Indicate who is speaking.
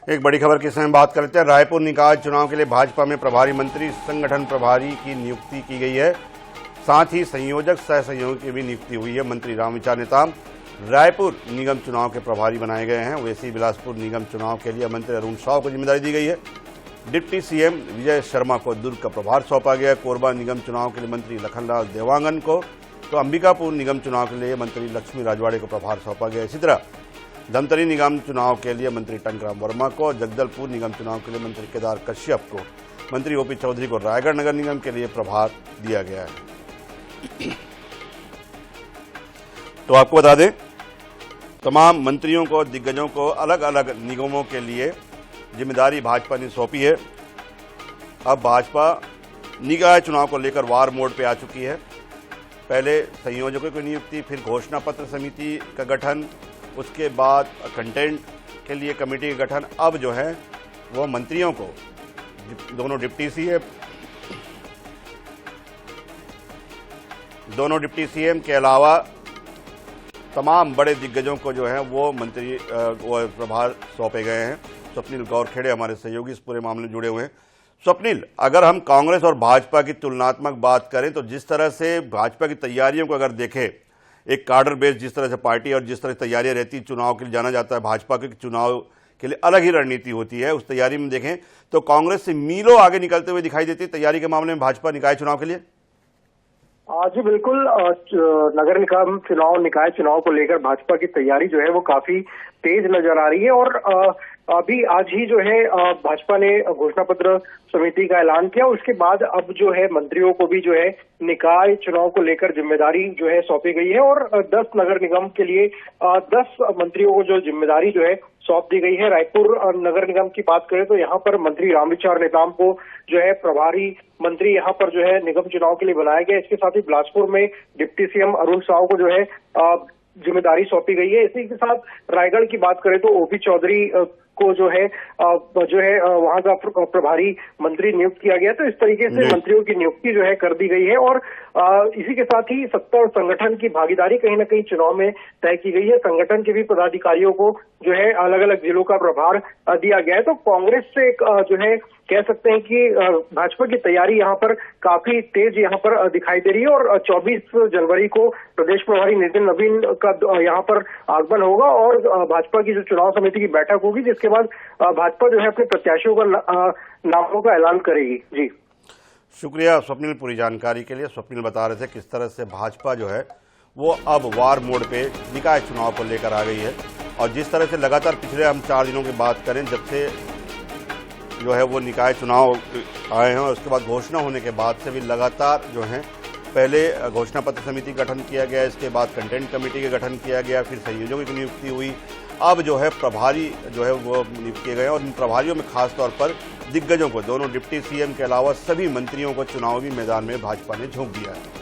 Speaker 1: एक बड़ी खबर के समय बात करते हैं। रायपुर निकाय चुनाव के लिए भाजपा में प्रभारी मंत्री संगठन प्रभारी की नियुक्ति की गई है। साथ ही संयोजक सह संयोजक की भी नियुक्ति हुई है। मंत्री रामविचार नेताम रायपुर निगम चुनाव के प्रभारी बनाए गए हैं। वैसे ही बिलासपुर निगम चुनाव के लिए मंत्री अरुण साव को जिम्मेदारी दी गई है। डिप्टी सीएम विजय शर्मा को दुर्ग का प्रभार सौंपा गया है। कोरबा निगम चुनाव के लिए मंत्री लखनलाल देवांगन को, तो अंबिकापुर निगम चुनाव के लिए मंत्री लक्ष्मी राजवाड़े को प्रभार सौंपा गया। इसी तरह धमतरी निगम चुनाव के लिए मंत्री टंकराम वर्मा को, जगदलपुर निगम चुनाव के लिए मंत्री केदार कश्यप को, मंत्री ओपी चौधरी को रायगढ़ नगर निगम के लिए प्रभार दिया गया है। तो आपको बता दें, तमाम मंत्रियों को, दिग्गजों को अलग अलग निगमों के लिए जिम्मेदारी भाजपा ने सौंपी है। अब भाजपा निकाय चुनाव को लेकर वार मोड पे आ चुकी है। पहले संयोजकों की नियुक्ति, फिर घोषणा पत्र समिति का गठन, उसके बाद कंटेंट के लिए कमेटी का गठन। अब जो है वो मंत्रियों को, दोनों डिप्टी सीएम के अलावा तमाम बड़े दिग्गजों को जो है वो मंत्री प्रभार सौंपे गए हैं। स्वप्निल गौरखेड़े हमारे सहयोगी इस पूरे मामले में जुड़े हुए हैं। स्वप्निल, अगर हम कांग्रेस और भाजपा की तुलनात्मक बात करें तो जिस तरह से भाजपा की तैयारियों को अगर देखें, एक कार्डर बेस जिस तरह से पार्टी और जिस तरह से तैयारियां रहती, चुनाव के लिए जाना जाता है, भाजपा के चुनाव के लिए अलग ही रणनीति होती है। उस तैयारी में देखें तो कांग्रेस से मीलों आगे निकलते हुए दिखाई देती है तैयारी के मामले में भाजपा निकाय चुनाव के लिए।
Speaker 2: जी बिल्कुल, नगर निगम चुनाव, निकाय चुनाव को लेकर भाजपा की तैयारी जो है वो काफी तेज नजर आ रही है। और अभी आज ही जो है भाजपा ने घोषणा पत्र समिति का ऐलान किया। उसके बाद अब जो है मंत्रियों को भी जो है निकाय चुनाव को लेकर जिम्मेदारी जो है सौंपी गई है। और 10 नगर निगम के लिए 10 मंत्रियों को जो जिम्मेदारी जो है सौंप दी गई है। रायपुर नगर निगम की बात करें तो यहाँ पर मंत्री रामविचार नेताम को जो है प्रभारी मंत्री यहाँ पर जो है निगम चुनाव के लिए बनाया गया। इसके साथ ही बिलासपुर में डिप्टी सीएम अरुण साव को जो है जिम्मेदारी सौंपी गई है। इसी के साथ रायगढ़ की बात करें तो ओपी चौधरी को जो है वहां का प्रभारी मंत्री नियुक्त किया गया। तो इस तरीके से मंत्रियों की नियुक्ति जो है कर दी गई है। और इसी के साथ ही सत्ता और संगठन की भागीदारी कहीं न कहीं चुनाव में तय की गई है। संगठन के भी पदाधिकारियों को जो है अलग अलग जिलों का प्रभार दिया गया है। तो कांग्रेस से जो है कह सकते हैं कि भाजपा की तैयारी यहाँ पर काफी तेज यहाँ पर दिखाई दे रही है। और 24 जनवरी को प्रदेश प्रभारी नितिन नवीन का यहाँ पर आगमन होगा और भाजपा की जो चुनाव समिति की बैठक होगी, जिसके बाद भाजपा जो है अपने प्रत्याशियों का नामों का ऐलान करेगी। जी
Speaker 1: शुक्रिया स्वप्निल पूरी जानकारी के लिए। स्वप्निल बता रहे थे किस तरह से भाजपा जो है वो अब वार मोड पे निकाय चुनाव को लेकर आ गई है। और जिस तरह से लगातार पिछले हम 4 दिनों की बात करें, जब से जो है वो निकाय चुनाव आए हैं और उसके बाद घोषणा होने के बाद से भी लगातार जो है, पहले घोषणा पत्र समिति गठन किया गया, इसके बाद कंटेंट कमेटी का गठन किया गया, फिर संयोजकों की नियुक्ति हुई। अब जो है प्रभारी जो है वो नियुक्त किए गए और इन प्रभारियों में खासतौर पर दिग्गजों को, दोनों डिप्टी सीएम के अलावा सभी मंत्रियों को चुनावी मैदान में भाजपा ने झोंक दिया है।